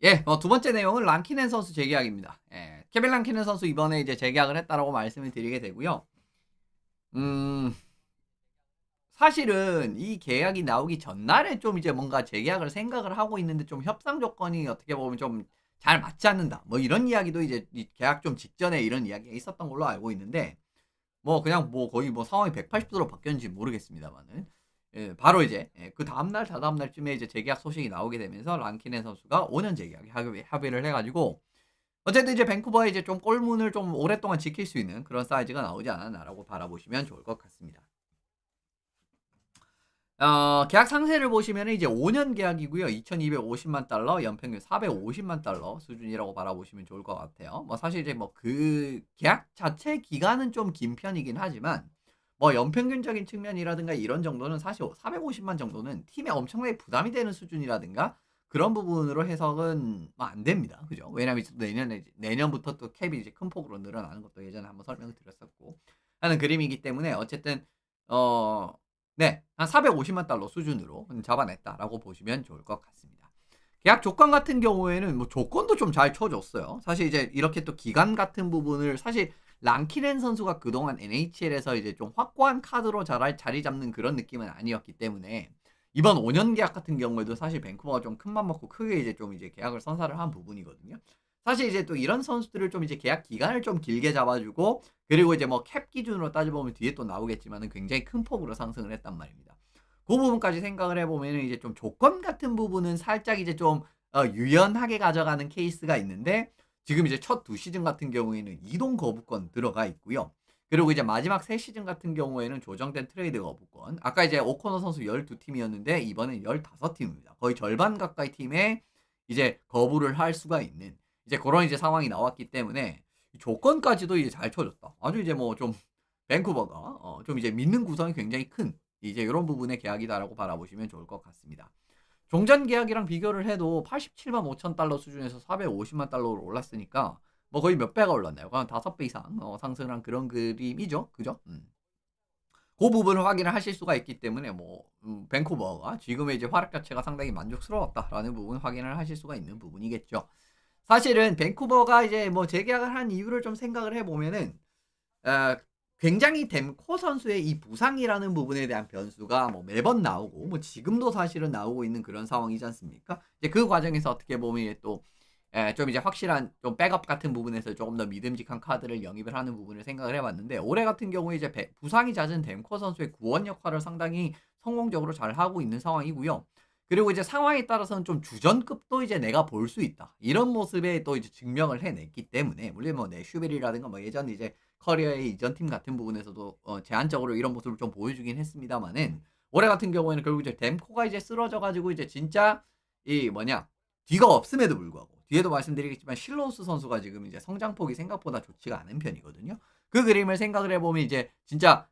예. 두 번째 내용은 랑키넨 선수 재계약입니다. 예. 케빈 랑키넨 선수 이번에 이제 재계약을 했다라고 말씀을 드리게 되고요. 음 사실은 이 계약이 나오기 전날에 좀 이제 뭔가 재계약을 생각을 하고 있는데 좀 협상 조건이 어떻게 보면 좀 잘 맞지 않는다. 뭐 이런 이야기도 이제 이 계약 좀 직전에 이런 이야기가 있었던 걸로 알고 있는데 뭐 그냥 뭐 거의 뭐 상황이 180 도로 바뀌었는지 모르겠습니다만은. 예 바로 이제 그다음 날 다다음 날쯤에 이제 재계약 소식이 나오게 되면서 랑키넨 선수가 5년 재계약 합의를 해 가지고 어쨌든 이제 밴쿠버에 이제 좀 골문을 좀 오랫동안 지킬 수 있는 그런 사이즈가 나오지 않았나라고 바라보시면 좋을 것 같습니다. 계약 상세를 보시면은 이제 5년 계약이고요. 2,250만 달러, 연평균 450만 달러 수준이라고 바라보시면 좋을 것 같아요. 뭐 사실 이제 뭐 그 계약 자체 기간은 좀 긴 편이긴 하지만 뭐 연평균적인 측면이라든가 이런 정도는 사실 450만 정도는 팀에 엄청나게 부담이 되는 수준이라든가 그런 부분으로 해석은 뭐 안 됩니다. 그죠? 왜냐하면 이제 내년부터 또 캡이 이제 큰 폭으로 늘어나는 것도 예전에 한번 설명을 드렸었고 하는 그림이기 때문에 어쨌든 어 네. 한 450만 달러 수준으로 잡아냈다라고 보시면 좋을 것 같습니다. 계약 조건 같은 경우에는 뭐 조건도 좀 잘 쳐 줬어요. 사실 이제 이렇게 또 기간 같은 부분을 사실 랑키넨 선수가 그동안 NHL에서 이제 좀 확고한 카드로 자리 잡는 그런 느낌은 아니었기 때문에 이번 5년 계약 같은 경우에도 사실 밴쿠버가 좀 큰맘 먹고 크게 이제 좀 이제 계약을 선사를 한 부분이거든요. 사실 이제 또 이런 선수들을 좀 이제 계약 기간을 좀 길게 잡아 주고 그리고 이제 뭐 캡 기준으로 따져 보면 뒤에 또 나오겠지만은 굉장히 큰 폭으로 상승을 했단 말입니다. 그 부분까지 생각을 해 보면은 이제 좀 조건 같은 부분은 살짝 이제 좀 유연하게 가져가는 케이스가 있는데 지금 이제 첫 두 시즌 같은 경우에는 이동 거부권 들어가 있고요. 그리고 이제 마지막 세 시즌 같은 경우에는 조정된 트레이드 거부권. 아까 이제 오코너 선수 12 팀이었는데 이번엔 15 팀입니다. 거의 절반 가까이 팀에 이제 거부를 할 수가 있는 이제 고런 이제 상황이 나왔기 때문에 조건까지도 이제 잘 쳐줬다. 아주 이제 뭐 좀 밴쿠버가 좀 이제 믿는 구성이 굉장히 큰 이제 요런 부분의 계약이다라고 바라보시면 좋을 것 같습니다. 종전 계약이랑 비교를 해도 87만 5천 달러 수준에서 450만 달러로 올랐으니까 뭐 거의 몇 배가 올랐나요? 한 5배 이상 상승한 그런 그림이죠. 그죠? 그 부분을 확인을 하실 수가 있기 때문에 뭐 밴쿠버가 지금의 이제 활약 자체가 상당히 만족스러웠다라는 부분 확인을 하실 수가 있는 부분이겠죠. 사실은 밴쿠버가 이제 뭐 재계약을 한 이유를 좀 생각을 해 보면은 어 굉장히 댐코 선수의 이 부상이라는 부분에 대한 변수가 뭐 매번 나오고 뭐 지금도 사실은 나오고 있는 그런 상황이지 않습니까? 이제 그 과정에서 어떻게 보면 이제 또 좀 이제 확실한 좀 백업 같은 부분에서 조금 더 믿음직한 카드를 영입을 하는 부분을 생각을 해 봤는데 올해 같은 경우에 이제 부상이 잦은 댐코 선수의 구원 역할을 상당히 성공적으로 잘하고 있는 상황이고요. 그리고 이제 상황에 따라서는 좀 주전급도 이제 내가 볼 수 있다. 이런 모습에 또 이제 증명을 해냈기 때문에 물론 뭐 슈벨이라든가 뭐 예전 이제 커리어의 이전 팀 같은 부분에서도 제한적으로 이런 모습을 좀 보여주긴 했습니다마는 올해 같은 경우에는 결국 이제 댐코가 이제 쓰러져 가지고 이제 진짜 이 뭐냐 뒤가 없음에도 불구하고 뒤에도 말씀드리겠지만 실로우스 선수가 지금 이제 성장폭이 생각보다 좋지가 않은 편이거든요. 그 그림을 생각을 해 보면 이제 진짜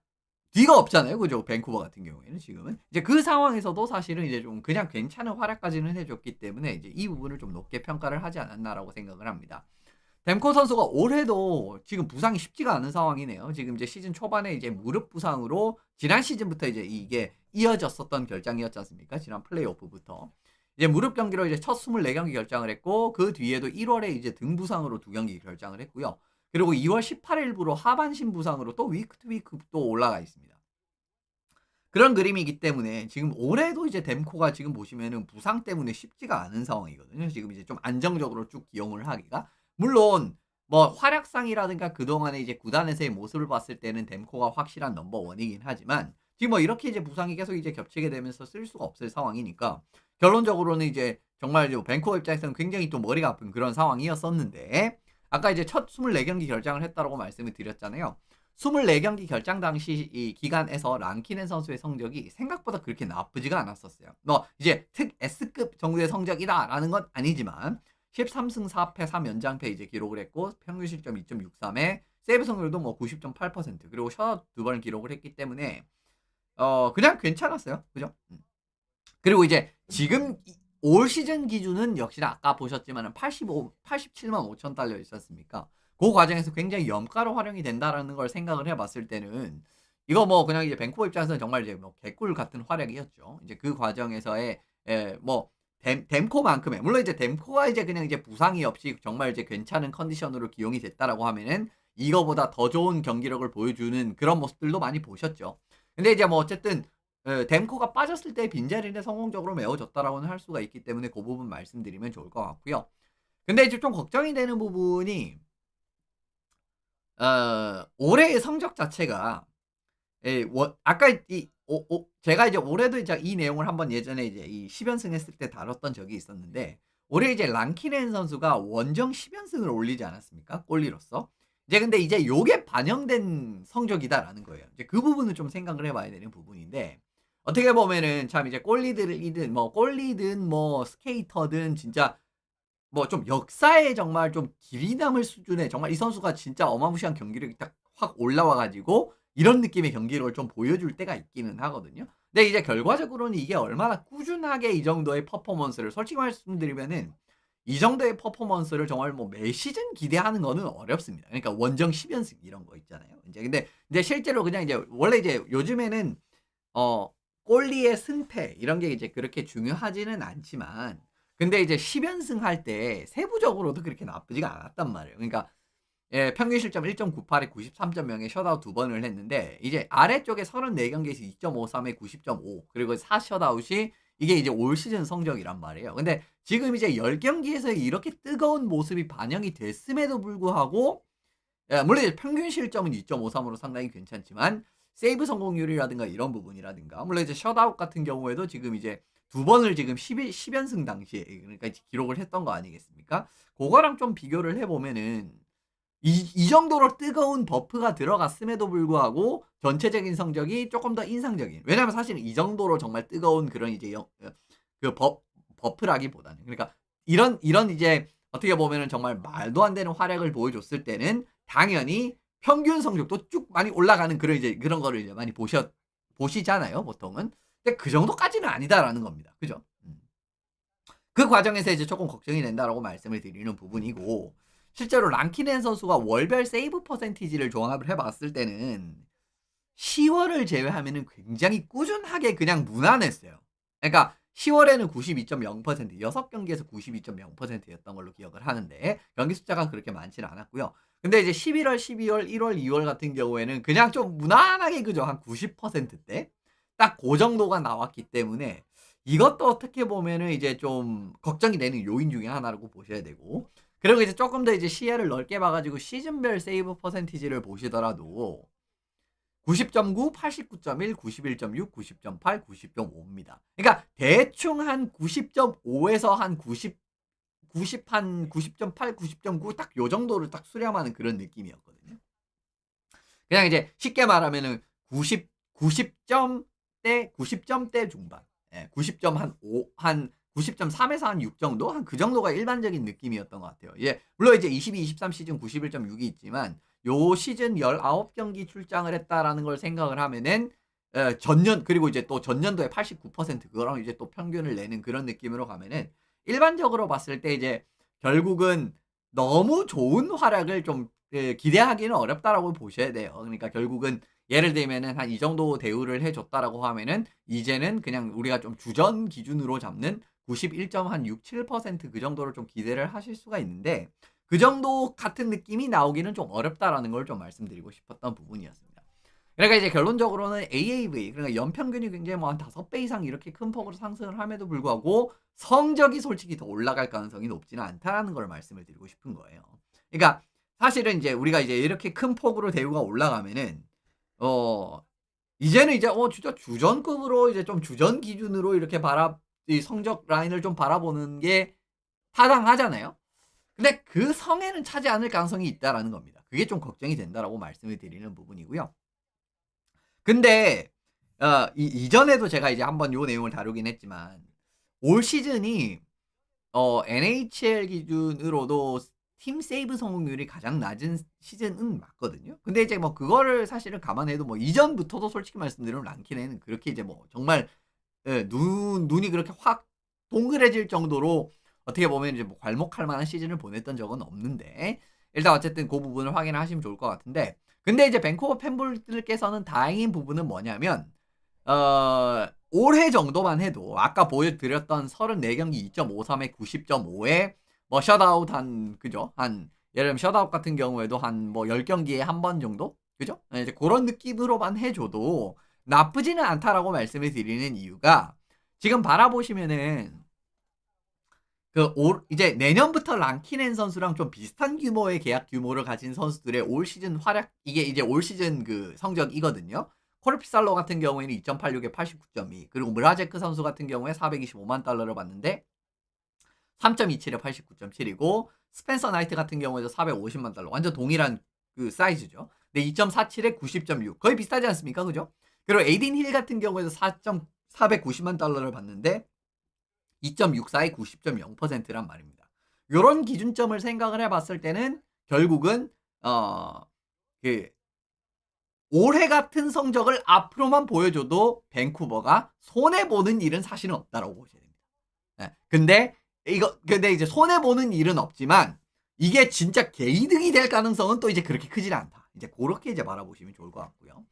뒤가 없잖아요. 그죠? 밴쿠버 같은 경우에는 지금은. 이제 그 상황에서도 사실은 이제 좀 그냥 괜찮은 활약까지는 해 줬기 때문에 이제 이 부분을 좀 높게 평가를 하지 않았나라고 생각을 합니다. 댐코 선수가 올해도 지금 부상이 쉽지가 않은 상황이네요. 지금 이제 시즌 초반에 이제 무릎 부상으로 지난 시즌부터 이제 이게 이어졌었던 결장이었지 않습니까? 지난 플레이오프부터. 이제 무릎 경기로 이제 첫 24경기 결장을 했고 그 뒤에도 1월에 이제 등 부상으로 2경기 결장을 했고요. 그리고 2월 18일부로 하반신 부상으로 또 위크 투 위크 또 올라가 있습니다. 그런 그림이기 때문에 지금 올해도 이제 댐코가 지금 보시면은 부상 때문에 쉽지가 않은 상황이거든요. 지금 이제 좀 안정적으로 쭉 기용을 하기가. 물론 뭐 활약상이라든가 그동안에 이제 구단에서의 모습을 봤을 때는 댐코가 확실한 넘버 원이긴 하지만 지금 뭐 이렇게 이제 부상이 계속 이제 겹치게 되면서 쓸 수가 없을 상황이니까 결론적으로는 이제 정말 밴쿠버 입장에서는 굉장히 또 머리가 아픈 그런 상황이었었는데 아까 이제 첫 24경기 결장을 했다라고 말씀을 드렸잖아요. 24경기 결장 당시 이 기간에서 랑키넨 선수의 성적이 생각보다 그렇게 나쁘지가 않았었어요. 뭐 이제 특 S급 정도의 성적이다라는 건 아니지만 13승 4패 3연장패 이제 기록을 했고 평균 실점 2.63에 세이브 성률도 뭐 90.8% 그리고 셧아웃 2번을 기록을 했기 때문에 그냥 괜찮았어요. 그죠? 그리고 이제 지금 올 시즌 기준은 역시나 아까 보셨지만은 87만 5천 달러 있지 않습니까? 그 과정에서 굉장히 염가로 활용이 된다라는 걸 생각을 해봤을 때는 이거 뭐 그냥 이제 밴쿠버 입장에서는 정말 이제 뭐 개꿀 같은 활약이었죠. 이제 그 과정에서의 뭐 댐코만큼의 물론 이제 댐코가 이제 그냥 이제 부상이 없이 정말 이제 괜찮은 컨디션으로 기용이 됐다라고 하면은 이거보다 더 좋은 경기력을 보여주는 그런 모습들도 많이 보셨죠. 근데 이제 뭐 어쨌든 댐코가 빠졌을 때 빈자리를 성공적으로 메워줬다라고는 할 수가 있기 때문에 그 부분 말씀드리면 좋을 것 같고요. 근데 이제 좀 걱정이 되는 부분이 올해의 성적 자체가 예 아까 제가 이제 올해도 이제 이 내용을 한번 예전에 이제 이 10 연승 했을 때 다뤘던 적이 있었는데 올해 이제 랑키넨 선수가 원정 10 연승을 올리지 않았습니까? 골리로서. 이제 근데 이제 요게 반영된 성적이다라는 거예요. 이제 그 부분을 좀 생각을 해 봐야 되는 부분인데 어떻게 보면은 참 이제 골리들이든 뭐 골리든 뭐 스케이터든 진짜 뭐 좀 역사에 정말 좀 길이 남을 수준의 정말 이 선수가 진짜 어마무시한 경기력이 딱 확 올라와 가지고 이런 느낌의 경기력을 좀 보여줄 때가 있기는 하거든요. 근데 이제 결과적으로는 이게 얼마나 꾸준하게 이 정도의 퍼포먼스를 솔직히 말씀드리면은 이 정도의 퍼포먼스를 정말 뭐 매 시즌 기대하는 거는 어렵습니다. 그러니까 원정 10 연승 이런 거 있잖아요. 인제 근데 실제로 그냥 이제 원래 이제 요즘에는 어 골리의 승패 이런 게 이제 그렇게 중요하지는 않지만 근데 이제 10 연승할 때 세부적으로도 그렇게 나쁘지가 않았단 말이에요. 그러니까 예 평균 실점 1.98에 93.0에 셧아웃 2번을 했는데 이제 아래쪽에 34 경기에서 2.53에 90.5 그리고 4 셧아웃이 이게 이제 올 시즌 성적이란 말이에요. 근데 지금 이제 10 경기에서 이렇게 뜨거운 모습이 반영이 됐음에도 불구하고 예 물론 이제 평균 실점은 2.53으로 상당히 괜찮지만 세이브 성공률이라든가 이런 부분이라든가 물론 이제 셧아웃 같은 경우에도 지금 이제 2번을 지금 10 연승 당시에 그러니까 이제 기록을 했던 거 아니겠습니까? 고거랑 좀 비교를 해 보면은 이 정도로 뜨거운 버프가 들어갔음에도 불구하고 전체적인 성적이 쪼끔 더 인상적인 왜냐하면 사실은 이 정도로 정말 뜨거운 그런 이제 그 버프라기보다는 그러니까 이런 이제 어떻게 보면은 정말 말도 안 되는 활약을 보여줬을 때는 당연히 평균 성적도 쭉 많이 올라가는 그런 이제 그런 거를 이제 많이 보시잖아요, 보통은. 근데 그 정도까지는 아니다라는 겁니다. 그죠? 그 과정에서 이제 조금 걱정이 된다라고 말씀을 드리는 부분이고 실제로 랑키넨 선수가 월별 세이브 퍼센티지를 종합을 해 봤을 때는 10월을 제외하면은 굉장히 꾸준하게 그냥 무난했어요. 그러니까 10월에는 92.0% 6경기에서 92.0%였던 걸로 기억을 하는데 경기 숫자가 그렇게 많지는 않았고요. 근데 이제 11월, 12월, 1월, 2월 같은 경우에는 그냥 좀 무난하게 그죠. 한 90%대 딱 고 정도가 나왔기 때문에 이것도 어떻게 보면은 이제 좀 걱정이 되는 요인 중에 하나라고 보셔야 되고 그리고 이제 쪼끔 더 이제 시야를 넓게 봐 가지고 시즌별 세이브 퍼센티지를 보시더라도 90.9, 89.1, 91.6, 90.8, 90.5입니다. 그러니까 대충 한 90.5에서 한 90 한 90.8, 90.9 딱 요 정도를 딱 수렴하는 그런 느낌이었거든요. 그냥 이제 쉽게 말하면은 90점대 중반. 예. 90점 한 5 한 90.3에서 한 6 정도? 한 그 정도가 일반적인 느낌이었던 것 같아요. 예. 물론 이제 22-23 시즌 91.6이 있지만 요 시즌 19 경기 출장을 했다라는 걸 생각을 하면은 전년 그리고 이제 또 전년도에 89% 그거랑 이제 또 평균을 내는 그런 느낌으로 가면은 일반적으로 봤을 때 이제 결국은 너무 좋은 활약을 좀 기대하기는 어렵다라고 보셔야 돼요. 그러니까 결국은 예를 들면은 한 이 정도 대우를 해 줬다라고 하면은 이제는 그냥 우리가 좀 주전 기준으로 잡는 91.67%그 정도를 좀 기대를 하실 수가 있는데 그 정도 같은 느낌이 나오기는 좀 어렵다라는 걸 좀 말씀드리고 싶었던 부분이었습니다. 그러니까 이제 결론적으로는 AAV 그러니까 연평균이 굉장히 뭐 한 5배 이상 이렇게 큰 폭으로 상승을 함에도 불구하고 성적이 솔직히 더 올라갈 가능성이 높지는 않다라는 걸 말씀을 드리고 싶은 거예요. 그러니까 사실은 이제 우리가 이제 이렇게 큰 폭으로 대우가 올라가면은 어 이제는 이제 진짜 주전급으로 이제 좀 주전 기준으로 이렇게 이 성적 라인을 좀 바라보는 게 타당하잖아요. 근데 그 성에는 차지 않을 가능성이 있다라는 겁니다. 그게 좀 걱정이 된다라고 말씀을 드리는 부분이고요. 근데 이전에도 제가 이제 한번 요 내용을 다루긴 했지만 올 시즌이 NHL 기준으로도 팀 세이브 성공률이 가장 낮은 시즌은 맞거든요. 근데 이제 뭐 그거를 사실은 감안해도 뭐 이전부터도 솔직히 말씀드리면 랑키네는 그렇게 이제 뭐 정말 예 눈이 그렇게 확 동그래질 정도로 어떻게 보면 이제 뭐 괄목할 만한 시즌을 보냈던 적은 없는데 일단 어쨌든 그 부분을 확인하시면 좋을 것 같은데 근데 이제 밴쿠버 팬분들께서는 다행인 부분은 뭐냐면 어 올해 정도만 해도 아까 보여드렸던 34경기 2.53에 90.5에 뭐 셧아웃 한 그죠? 한 예를 들면 셧아웃 같은 경우에도 한 뭐 10경기에 한 번 정도? 그죠? 예 이제 고런 느낌으로만 해 줘도 나쁘지는 않다라고 말씀을 드리는 이유가 지금 바라보시면은 이제 내년부터 랑키넨 선수랑 좀 비슷한 규모의 계약 규모를 가진 선수들의 올 시즌 활약 이게 이제 올 시즌 그 성적이거든요. 코르피살로 같은 경우에는 2.86에 89.2 그리고 무라제크 선수 같은 경우에 425만 달러를 받는데 3.27에 89.7이고 스펜서 나이트 같은 경우에도 450만 달러 완전 동일한 그 사이즈죠. 근데 2.47에 90.6 거의 비슷하지 않습니까? 그죠? 그리고 에이딘 힐 같은 경우에도 490만 달러를 받는데 2.64에 90.0%란 말입니다. 요런 기준점을 생각을 해 봤을 때는 결국은 그 올해 같은 성적을 앞으로만 보여줘도 밴쿠버가 손해 보는 일은 사실은 없다라고 보셔야 됩니다. 예. 근데 이제 손해 보는 일은 없지만 이게 진짜 개이득이 될 가능성은 또 이제 그렇게 크진 않다. 이제 고렇게 이제 바라보시면 좋을 것 같고요.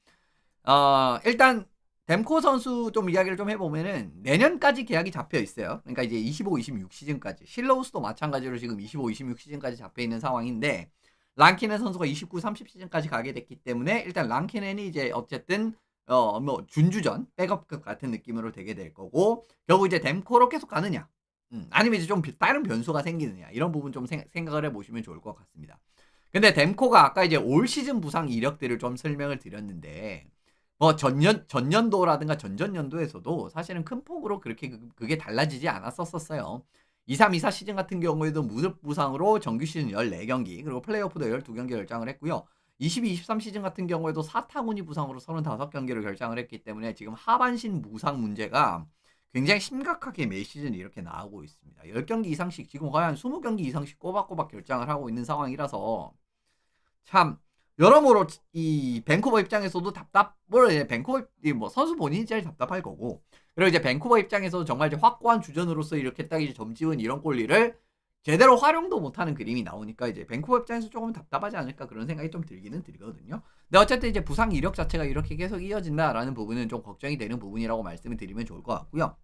일단 댐코 선수 좀 이야기를 좀 해보면은 내년까지 계약이 잡혀 있어요. 그러니까 이제 25, 26 시즌까지. 실로우스도 마찬가지로 지금 25, 26 시즌까지 잡혀 있는 상황인데 랑키넨 선수가 29, 30 시즌까지 가게 됐기 때문에 일단 랑키넨이 이제 어쨌든 뭐 준주전 백업급 같은 느낌으로 되게 될 거고 결국 이제 댐코로 계속 가느냐 아니면 이제 좀 다른 변수가 생기느냐 이런 부분 좀 생각을 해보시면 좋을 것 같습니다. 근데 댐코가 아까 이제 올 시즌 부상 이력들을 좀 설명을 드렸는데 뭐 전년도라든가 전전년도에서도 사실은 큰 폭으로 그렇게 그게 달라지지 않았었어요. 23-24 시즌 같은 경우에도 무릎 부상으로 정규 시즌 14경기 그리고 플레이오프도 12경기 결장을 했고요. 22-23 시즌 같은 경우에도 사타구니 부상으로 35경기를 결장을 했기 때문에 지금 하반신 부상 문제가 굉장히 심각하게 매 시즌 이렇게 나오고 있습니다. 10경기 이상씩 지금 거의 한 20경기 이상씩 꼬박꼬박 결장을 하고 있는 상황이라서 참 여러모로 이 밴쿠버 입장에서도 밴쿠버 뭐 선수 본인이 제일 답답할 거고 그리고 이제 밴쿠버 입장에서도 정말 이제 확고한 주전으로서 이렇게 딱 이제 점지은 이런 골리를 제대로 활용도 못하는 그림이 나오니까 이제 밴쿠버 입장에서 조금 답답하지 않을까 그런 생각이 좀 들기는 들거든요. 근데 어쨌든 이제 부상 이력 자체가 이렇게 계속 이어진다라는 부분은 좀 걱정이 되는 부분이라고 말씀을 드리면 좋을 것 같고요.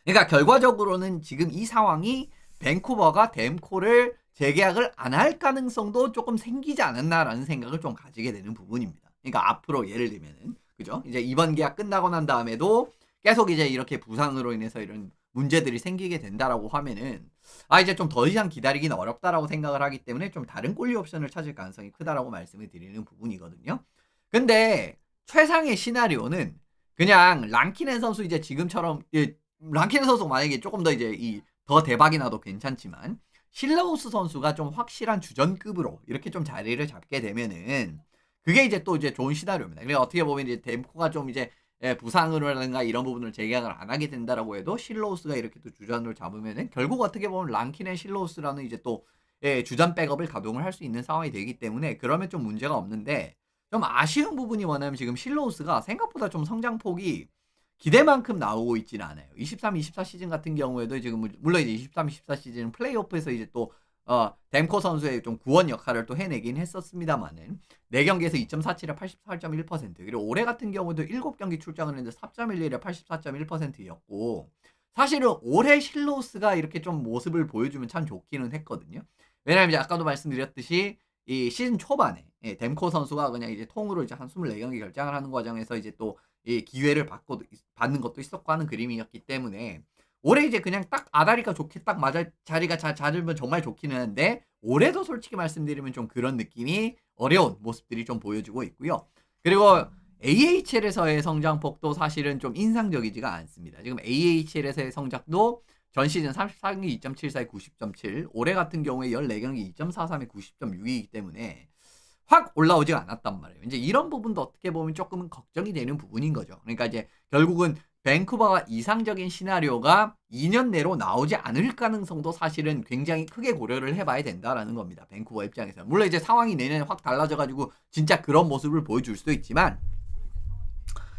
그러니까 결과적으로는 지금 이 상황이 밴쿠버가 댐코를 재계약을 안 할 가능성도 조금 생기지 않았나라는 생각을 좀 가지게 되는 부분입니다. 그러니까 앞으로 예를 들면은 그죠? 이제 이번 계약 끝나고 난 다음에도 계속 이제 이렇게 부상으로 인해서 이런 문제들이 생기게 된다라고 하면은 이제 좀 더 이상 기다리기는 어렵다라고 생각을 하기 때문에 좀 다른 골리 옵션을 찾을 가능성이 크다라고 말씀을 드리는 부분이거든요. 근데 최상의 시나리오는 그냥 랑키넨 선수 이제 지금처럼 랑키넨 선수 만약에 조금 더 이제 더 대박이 나도 괜찮지만 실러우스 선수가 좀 확실한 주전급으로 이렇게 좀 자리를 잡게 되면은 그게 이제 또 이제 좋은 시나리오입니다. 그러니까 어떻게 보면 이제 댐코가 좀 이제 부상으로라든가 이런 부분을 재계약을 안 하게 된다라고 해도 실로우스가 이렇게 또 주전으로 잡으면은 결국 어떻게 보면 랑키넨 실로우스라는 이제 또 주전 백업을 가동을 할 수 있는 상황이 되기 때문에 그러면 좀 문제가 없는데 좀 아쉬운 부분이 뭐냐면 지금 실로우스가 생각보다 좀 성장폭이 기대만큼 나오고 있지는 않아요. 23, 24 시즌 같은 경우에도 지금 물론 이제 23, 24 시즌 플레이오프에서 이제 또 댐코 선수의 좀 구원 역할을 또 해내긴 했었습니다만은 4경기에서 2.47에 88.1% 그리고 올해 같은 경우도 7경기 출장을 했는데 4.11에 84.1%였고 사실은 올해 실로스가 이렇게 좀 모습을 보여주면 참 좋기는 했거든요. 왜냐하면 이제 아까도 말씀드렸듯이 이 시즌 초반에 댐코 선수가 그냥 이제 통으로 이제 한 24경기 결장을 하는 과정에서 이제 또 이 기회를 받는 것도 있었고 하는 그림이었기 때문에 올해 이제 그냥 딱 아다리가 좋게 딱 맞아 자리가 잦으면 정말 좋기는 한데 올해도 솔직히 말씀드리면 좀 그런 느낌이 어려운 모습들이 좀 보여주고 있고요. 그리고 AHL에서의 성장폭도 사실은 좀 인상적이지가 않습니다. 지금 AHL에서의 성적도 전 시즌 34경기 2.74에 90.7 올해 같은 경우에 14경기 2.43에 90.6이기 때문에 확 올라오지가 않았단 말이에요. 이제 이런 부분도 어떻게 보면 조금은 걱정이 되는 부분인 거죠. 그러니까 이제 결국은 밴쿠버가 이상적인 시나리오가 2년 내로 나오지 않을 가능성도 사실은 굉장히 크게 고려를 해봐야 된다라는 겁니다. 밴쿠버 입장에서. 물론 이제 상황이 내년에 확 달라져가지고 진짜 그런 모습을 보여줄 수도 있지만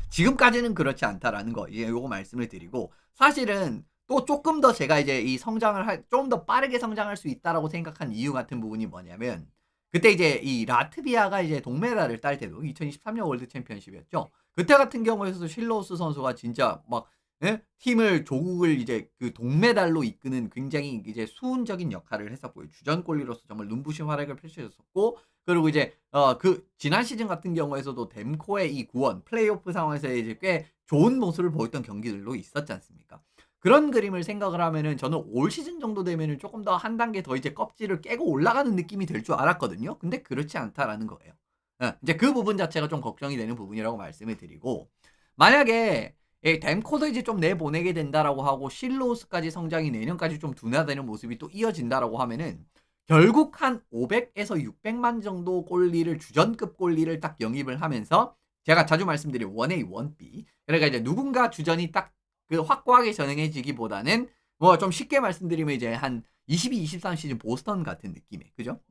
지금까지는 그렇지 않다라는 거 이제 요거 말씀을 드리고 사실은 또 조금 더 제가 이제 이 성장을 좀 더 빠르게 성장할 수 있다라고 생각한 이유 같은 부분이 뭐냐면 그때 이제 이 라트비아가 이제 동메달을 딸 때도 2023년 월드 챔피언십이었죠. 그때 같은 경우에서도 실로우스 선수가 진짜 막 예? 팀을 조국을 이제 그 동메달로 이끄는 굉장히 이제 수훈적인 역할을 했었고요. 주전 골리로서 정말 눈부신 활약을 펼쳐줬었고 그리고 이제 그 지난 시즌 같은 경우에서도 댐코의 이 구원 플레이오프 상황에서 이제 꽤 좋은 모습을 보였던 경기들도 있었지 않습니까? 그런 그림을 생각을 하면은 저는 올 시즌 정도 되면은 조금 더 한 단계 더 이제 껍질을 깨고 올라가는 느낌이 될 줄 알았거든요. 근데 그렇지 않다라는 거예요. 예. 이제 그 부분 자체가 좀 걱정이 되는 부분이라고 말씀을 드리고 만약에 댐코도 이제 좀 내보내게 된다라고 하고 실로우스까지 성장이 내년까지 좀 둔화되는 모습이 또 이어진다라고 하면은 결국 한 500에서 600만 정도 골리를 주전급 골리를 딱 영입을 하면서 제가 자주 말씀드린 1A, 1B 그러니까 이제 누군가 주전이 딱 그 확고하게 전형해지기보다는 뭐 좀 쉽게 말씀드리면 이제 한 22, 23 시즌 보스턴 같은 느낌의 그죠?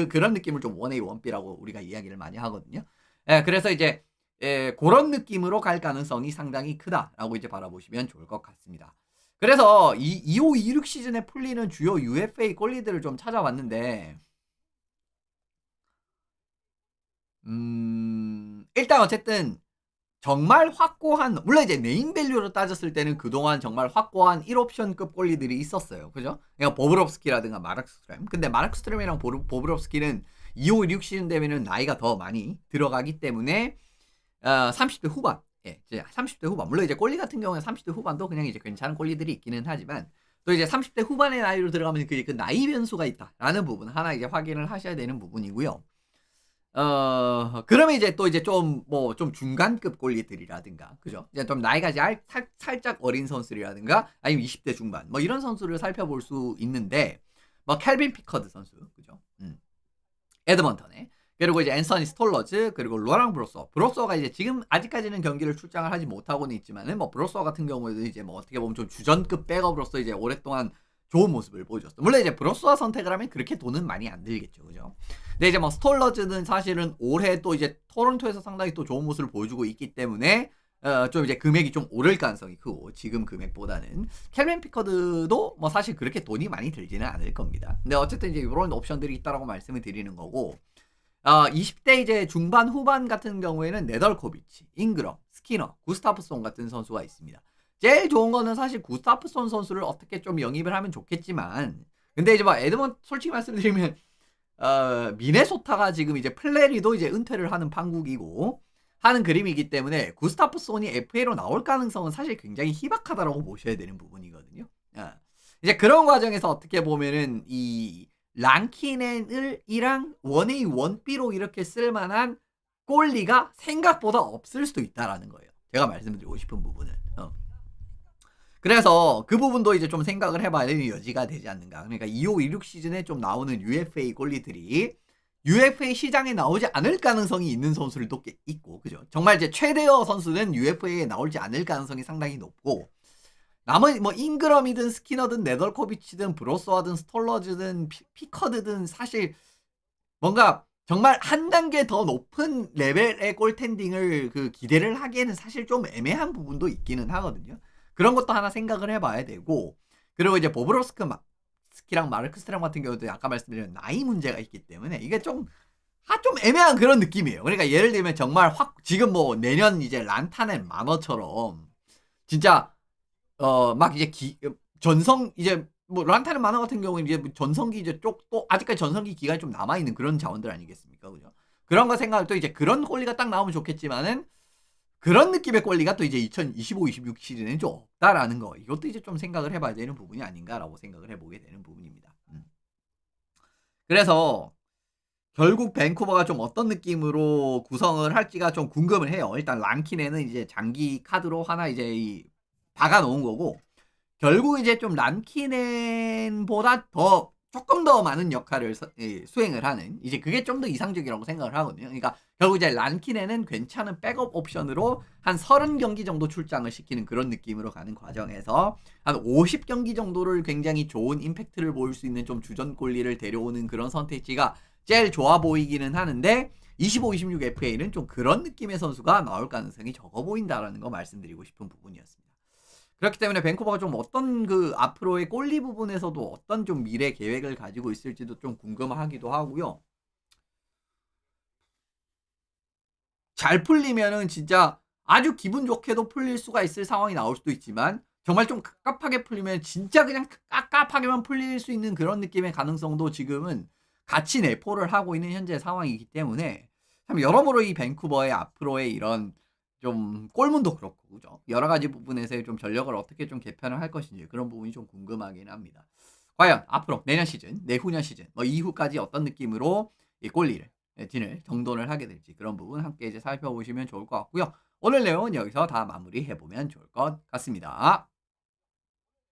그런 느낌을 좀 1A, 1B라고 우리가 이야기를 많이 하거든요. 예, 그래서 이제 그런 느낌으로 갈 가능성이 상당히 크다라고 이제 바라보시면 좋을 것 같습니다. 그래서 25, 26 시즌에 풀리는 주요 UFA 골리들을 좀 찾아봤는데 일단 어쨌든 정말 확고한 물론 이제 네임 밸류로 따졌을 때는 그동안 정말 확고한 1옵션급 골리들이 있었어요. 그죠? 그러니까 보브롭스키라든가 마르크스트램. 근데 마르크스트램이랑 보브롭스키는 25, 6 시즌 되면은 나이가 더 많이 들어가기 때문에 30대 후반. 예, 이제 30대 후반. 물론 이제 골리 같은 경우는 30대 후반도 그냥 이제 괜찮은 골리들이 있기는 하지만 또 이제 30대 후반의 나이로 들어가면 그 나이 변수가 있다라는 부분 하나 이제 확인을 하셔야 되는 부분이고요. 그러면 이제 또 이제 좀 중간급 골리들이라든가, 그죠? 이제 좀 나이가 살짝 어린 선수들이라든가, 아니면 20대 중반, 뭐 이런 선수를 살펴볼 수 있는데, 뭐 캘빈 피커드 선수, 그죠? 에드먼턴에. 그리고 이제 앤서니 스톨러즈, 그리고 로랑 브로서가 이제 지금 아직까지는 경기를 출장을 하지 못하고는 있지만은, 뭐 브로서 같은 경우에도 이제 뭐 어떻게 보면 좀 주전급 백업으로서 이제 오랫동안 좋은 모습을 보여줬어. 물론 이제 브로스와 선택을 하면 그렇게 돈은 많이 안 들겠죠, 그죠? 근데 이제 뭐 스톨러즈는 사실은 올해 또 이제 토론토에서 상당히 또 좋은 모습을 보여주고 있기 때문에 좀 이제 금액이 좀 오를 가능성이 크고 지금 금액보다는 캘빈 피커드도 뭐 사실 그렇게 돈이 많이 들지는 않을 겁니다. 근데 어쨌든 이제 이런 옵션들이 있다라고 말씀을 드리는 거고 20대 이제 중반 후반 같은 경우에는 네덜코비치, 잉그럼, 스키너, 구스타프송 같은 선수가 있습니다. 제일 좋은 거는 사실 구스타프손 선수를 어떻게 좀 영입을 하면 좋겠지만 근데 이제 막 솔직히 말씀드리면 미네소타가 지금 이제 플레리도 이제 은퇴를 하는 판국이고 하는 그림이기 때문에 구스타프손이 FA로 나올 가능성은 사실 굉장히 희박하다라고 보셔야 되는 부분이거든요. 이제 그런 과정에서 어떻게 보면은 이 랑키넨이랑 1A, 1B로 이렇게 쓸만한 골리가 생각보다 없을 수도 있다라는 거예요. 제가 말씀드리고 싶은 부분은. 그래서 그 부분도 이제 좀 생각을 해봐야 되는 여지가 되지 않는가. 그러니까 25, 26 시즌에 좀 나오는 UFA 골리들이 UFA 시장에 나오지 않을 가능성이 있는 선수들도 꽤 있고, 그죠? 정말 이제 최대어 선수는 UFA에 나올지 않을 가능성이 상당히 높고, 나머지 뭐 잉그럼이든 스키너든 네덜코비치든 브로스와든 스톨러즈든 피커드든 사실 뭔가 정말 한 단계 더 높은 레벨의 골텐딩을 그 기대를 하기에는 사실 좀 애매한 부분도 있기는 하거든요. 그런 것도 하나 생각을 해봐야 되고 그리고 이제 보브로스키랑 마르크스트람 같은 경우도 아까 말씀드린 나이 문제가 있기 때문에 이게 좀 애매한 그런 느낌이에요. 그러니까 예를 들면 정말 지금 뭐 내년 이제 란타넨 만화처럼 진짜 막 이제 전성 이제 뭐 란타넨 만화 같은 경우는 이제 전성기 이제 또 아직까지 전성기 기간이 좀 남아 있는 그런 자원들 아니겠습니까, 그죠? 그런 거 생각할 또 이제 그런 꼴리가 딱 나오면 좋겠지만은 그런 느낌의 꼴리가 또 이제 2025, 26 시즌에는 좀 없다라는 거. 이것도 이제 좀 생각을 해봐야 되는 부분이 아닌가라고 생각을 해보게 되는 부분입니다. 그래서 결국 밴쿠버가 좀 어떤 느낌으로 구성을 할지가 좀 궁금을 해요. 일단 랑킨에는 이제 장기 카드로 하나 이제 박아 놓은 거고 결국 이제 좀 란키넨보다 조금 더 많은 역할을 수행을 하는 이제 그게 좀 더 이상적이라고 생각을 하거든요. 그러니까 결국 이제 란키넨은 괜찮은 백업 옵션으로 한 30경기 정도 출장을 시키는 그런 느낌으로 가는 과정에서 한 50경기 정도를 굉장히 좋은 임팩트를 보일 수 있는 좀 주전 골리를 데려오는 그런 선택지가 제일 좋아 보이기는 하는데 25, 26 FA는 좀 그런 느낌의 선수가 나올 가능성이 적어 보인다라는 거 말씀드리고 싶은 부분이었습니다. 그렇기 때문에 밴쿠버가 좀 어떤 그 앞으로의 골리 부분에서도 어떤 좀 미래 계획을 가지고 있을지도 좀 궁금하기도 하고요. 잘 풀리면은 진짜 아주 기분 좋게도 풀릴 수가 있을 상황이 나올 수도 있지만 정말 좀 갑갑하게 풀리면 진짜 그냥 깝깝하게만 풀릴 수 있는 그런 느낌의 가능성도 지금은 같이 내포를 하고 있는 현재 상황이기 때문에 참 여러모로 이 밴쿠버의 앞으로의 이런 좀 골문도 그렇고 그죠? 여러 가지 부분에서의 좀 전력을 어떻게 좀 개편을 할 것인지 그런 부분이 좀 궁금하긴 합니다. 과연 앞으로 내년 시즌, 내후년 시즌 뭐 이후까지 어떤 느낌으로 이 골리를 진을 정돈을 하게 될지 그런 부분 함께 이제 살펴보시면 좋을 것 같고요. 오늘 내용은 여기서 다 마무리해 보면 좋을 것 같습니다.